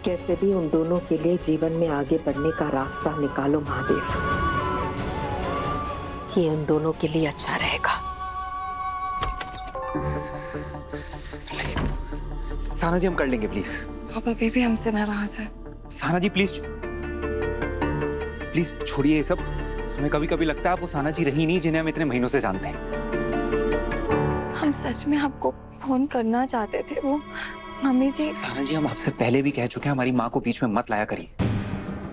कैसे भी उन दोनों के लिए जीवन में आगे बढ़ने का रास्ता निकालो महादेव। ये उन दोनों के लिए अच्छा रहेगा। साना जी हम कर लेंगे प्लीज। आप अभी भी हमसे नाराज है। साना जी प्लीज प्लीज छोड़िए ये सब। हमें कभी कभी लगता है आप वो साना जी रही नहीं जिन्हें हम इतने महीनों से जानते हैं। हम सच में आपको फोन करना चाहते थे। वो मम्मी जी। साना जी हम आपसे पहले भी कह चुके हैं हमारी माँ को बीच में मत लाया करिए।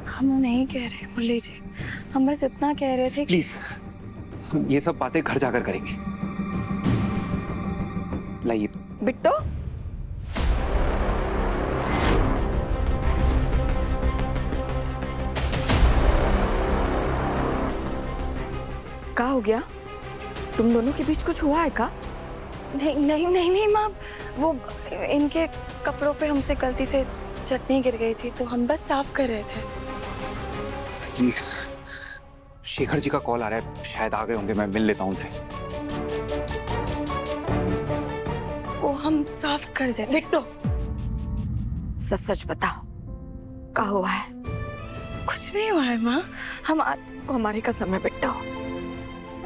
हम नहीं कह रहे मुरली जी, हम बस इतना कह रहे थे। प्लीज हम ये सब बातें घर जाकर करेंगे। लाइए बिट्टो, क्या हो गया? तुम दोनों के बीच कुछ हुआ है का? नहीं नहीं नहीं नहीं माँ, वो इनके कपड़ों पे हमसे गलती से चटनी गिर गई थी तो हम बस साफ कर रहे थे। शेखर जी का कॉल आ रहा है, शायद आ गए होंगे, मैं मिल लेता हूँ उनसे। वो हम साफ कर देते। बिट्टो, सच सच बताओ, क्या हुआ है? कुछ नहीं हुआ है माँ। हम को हमारे कसम है बिट्टो,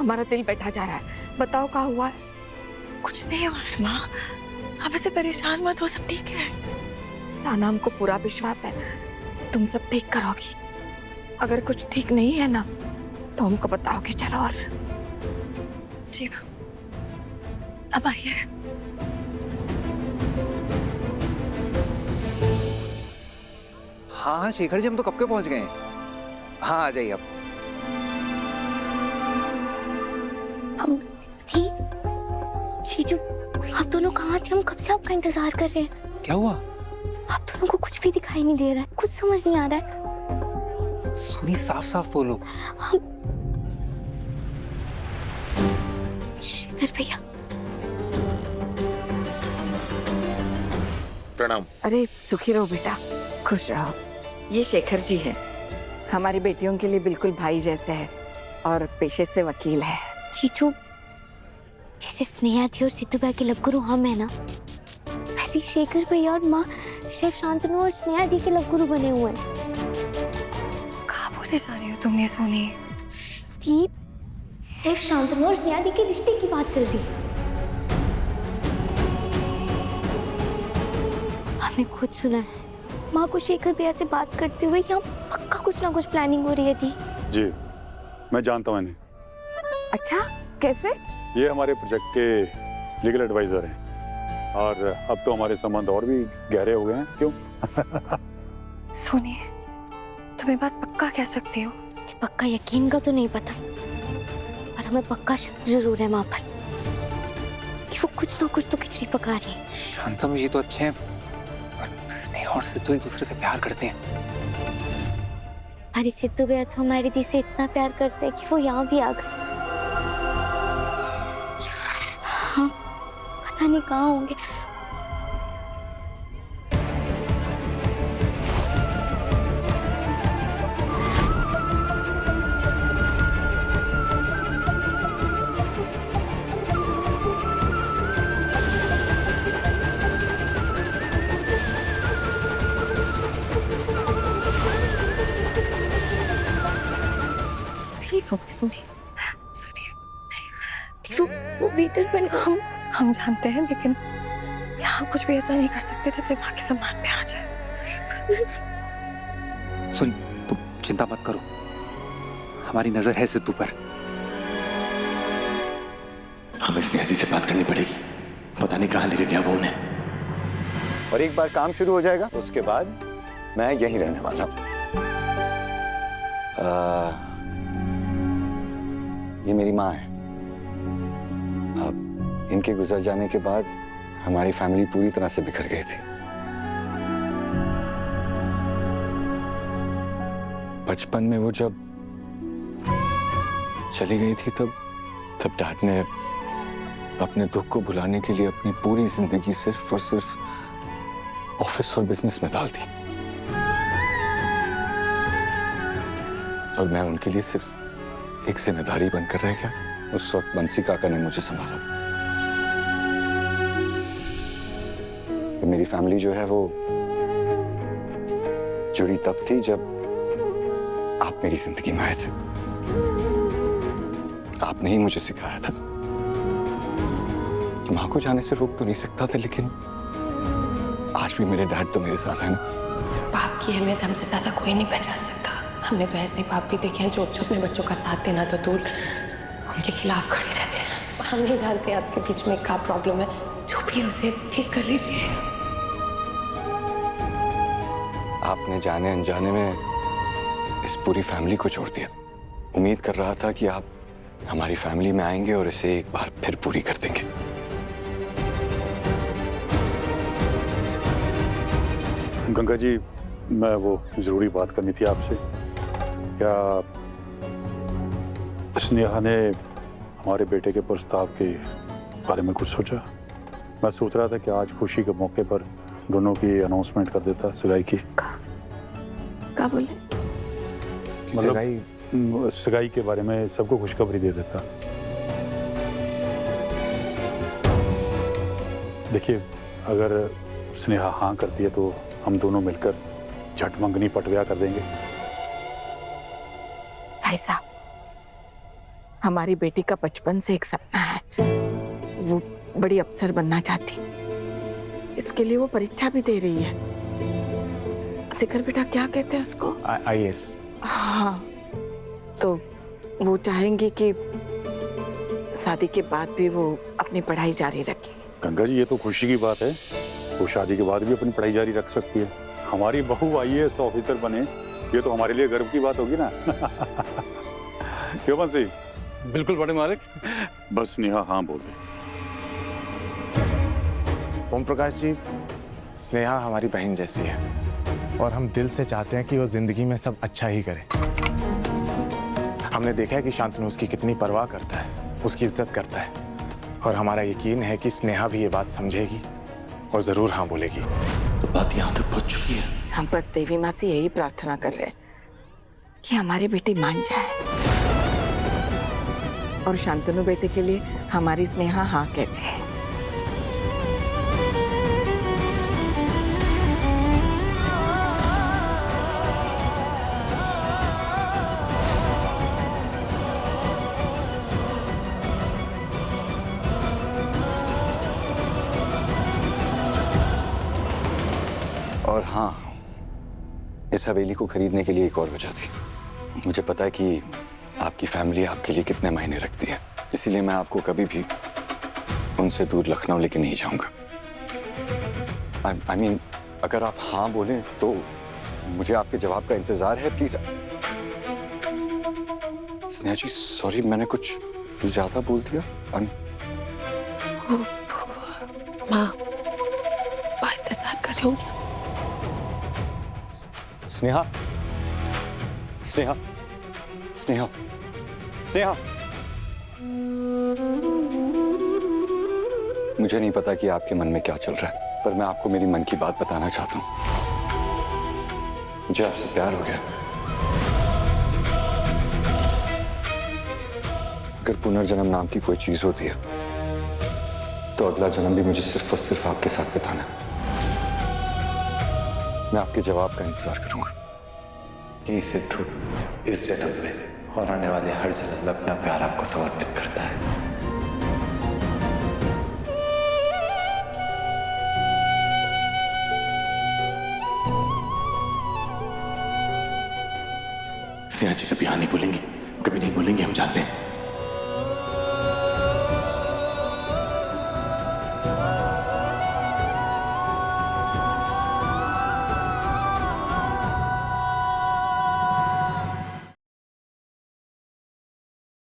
हमारा दिल बैठा जा रहा है। बताओ क्या हुआ है? कुछ नहीं हुआ है माँ, आप ऐसे परेशान मत हो, सब ठीक है। साना, हमको पूरा विश्वास है तुम सब ठीक करोगी। अगर कुछ ठीक नहीं है ना तो हमको बताओगी जरूर। जी माँ, अब आइए। हाँ हाँ शेखर जी हम तो कब के पहुंच गए हैं। हाँ आ जाइए अब। हम थी जीजू, आप दोनों कहाँ थे? हम कब से आपका इंतजार कर रहे हैं। क्या हुआ? आप दोनों को कुछ भी दिखाई नहीं दे रहा है, कुछ समझ नहीं आ रहा है। सुनी साफ साफ बोलो। हम शेखर भैया। प्रणाम। अरे सुखी रहो बेटा, खुश रहो। ये शेखर जी हैं, हमारी बेटियों के लिए बिल्कुल भाई जैसे है और पेशे से वकील है। जीजू, जैसे स्नेहा थी और सिद्धू भाई के लवगुरु हम है ना, वैसे शेखर भैया और माँ शेफ शांतनु और स्नेहा दी के लवगुरु बने हुए हैं। कहाँ बोले जा रही हो तुम ये सोनी? दीप, सिर्फ शांतनु और स्नेहा दी के रिश्ते की बात चल रही है। हमने खुद सुना है माँ को शेखर भैया से बात करते हुए यहाँ पक्का कुछ ना कुछ प्लानिंग हो रही है। दी जी मैं जानता हूँ इन्हें। अच्छा, कैसे? ये हमारे प्रोजेक्ट के लीगल एडवाइजर हैं और अब तो हमारे संबंध और भी गहरे हो गए हैं। क्यों? सोनी, तुम ये बात पक्का कह सकती हो? पक्का यकीन का तो नहीं पता, पर हमें पक्का शक जरूर है माँ पर कि वो कुछ ना कुछ तो खिचड़ी पका रही है। शांतनु जी तो अच्छे हैं, पर स्नेहा और सिद्धू एक दूसरे से प्यार करते हैं। हमारी सिद्धू भैया तो हमारी दी से इतना प्यार करते हैं कि वो यहाँ भी आ गए। हाँ, पता नहीं कहाँ होंगे। सुनिए सुनिए सुनिए, वो वेटर बने। हम जानते हैं, लेकिन यहाँ कुछ भी ऐसा नहीं कर सकते जैसे बाकी सम्मान पे आ जाए। सुन, तुम चिंता मत करो, हमारी नजर है सिद्धू पर। हमें स्नेहा जी से बात करनी पड़ेगी, पता नहीं कहाँ लेके गया वो उन्हें। और एक बार काम शुरू हो जाएगा उसके बाद मैं यहीं रहने वाला हूँ। ये मेरी माँ है। अब इनके गुजर जाने के बाद हमारी फैमिली पूरी तरह से बिखर गई थी। बचपन में वो जब चली गई थी तब डैड ने अपने दुख को भुलाने के लिए अपनी पूरी जिंदगी सिर्फ और सिर्फ ऑफिस और बिजनेस में डाल दी, और मैं उनके लिए सिर्फ एक जिम्मेदारी बनकर रह गया। उस वक्त बंसी काका ने मुझे संभाला था। तो मेरी फैमिली जो है वो जुड़ी तब थी जब आप मेरी जिंदगी में आए थे। आपने ही मुझे सिखाया था। माँ को जाने से रोक तो नहीं सकता था, लेकिन आज भी मेरे डैड तो मेरे साथ है ना। बाप की अहमियत हमसे ज्यादा कोई नहीं पहचान सकता। हमने तो ऐसे ही बाप भी देखे हैं जो अपने बच्चों का साथ देना तो दूर उनके खिलाफ खड़े रहते हैं। हम नहीं जानते आपके बीच में क्या प्रॉब्लम है, जो भी उसे ठीक कर लीजिए। आपने जाने अनजाने में इस पूरी फैमिली को छोड़ दिया। उम्मीद कर रहा था कि आप हमारी फैमिली में आएंगे और इसे एक बार फिर पूरी कर देंगे। गंगा जी, मैं वो जरूरी बात करनी थी आपसे। क्या स्नेहा ने हमारे बेटे के प्रस्ताव के बारे में कुछ सोचा? मैं सोच रहा था कि आज खुशी के मौके पर दोनों की अनाउंसमेंट कर देता सगाई की। क्या बोले? मतलब सगाई के बारे में सबको खुशखबरी दे देता। देखिए, अगर स्नेहा हाँ करती है तो हम दोनों मिलकर झट मंगनी पटव्या कर देंगे। भाई साहब, हमारी बेटी का बचपन से एक सपना है, वो बड़ी अफसर बनना चाहती। इसके लिए वो परीक्षा भी दे रही है। शिखर बेटा क्या कहते हैं उसको? IAS। हाँ, तो वो चाहेंगी कि शादी के बाद भी वो अपनी पढ़ाई जारी रखे। गंगा जी, ये तो खुशी की बात है। वो शादी के बाद भी अपनी पढ़ाई जारी रख सकती है। हमारी बहू IAS ऑफिसर बने, ये तो हमारे लिए गर्व की बात होगी ना। क्यों बंसी? बिल्कुल बड़े मालिक। बस स्नेहा हाँ बोल दे। ओम प्रकाश जी, स्नेहा हमारी बहन जैसी है और हम दिल से चाहते हैं कि वो जिंदगी में सब अच्छा ही करे। हमने देखा है कि शांतनु उसकी कितनी परवाह करता है, उसकी इज्जत करता है, और हमारा यकीन है कि स्नेहा भी ये बात समझेगी और जरूर हाँ बोलेगी। तो बात यहाँ तक पहुंच चुकी है। हम बस देवी माँ से यही प्रार्थना कर रहे हैं कि हमारी बेटी मान जाए और शांतनु बेटे के लिए हमारी स्नेहा हाँ कहते हैं। और हाँ, इस हवेली को खरीदने के लिए एक और वजह थी। मुझे पता है कि आपकी फैमिली आपके लिए कितने मायने रखती है, इसीलिए मैं आपको कभी भी उनसे दूर लखनऊ लेके नहीं जाऊंगा। I mean, अगर आप हाँ बोलें तो मुझे आपके जवाब का इंतजार है। प्लीज। स्नेहा जी, सॉरी, मैंने कुछ ज्यादा बोल दिया। माँ इंतजार कर रही होंगी। स्नेहा, स्नेहा, स्नेहा, स्नेहा। मुझे नहीं पता कि आपके मन में क्या चल रहा है, पर मैं आपको मेरी मन की बात बताना चाहता हूं। मुझे आपसे प्यार हो गया। अगर पुनर्जन्म नाम की कोई चीज होती है तो अगला जन्म भी मुझे सिर्फ और सिर्फ आपके साथ बिताना है। मैं आपके जवाब का इंतजार करूंगा। ये सिद्धू इस जन्म में और आने वाले हर जन्म में अपना प्यार आपको समर्पित करता है। स्नेहा जी कभी हाँ नहीं बोलेंगी, कभी नहीं बोलेंगी, हम जानते हैं।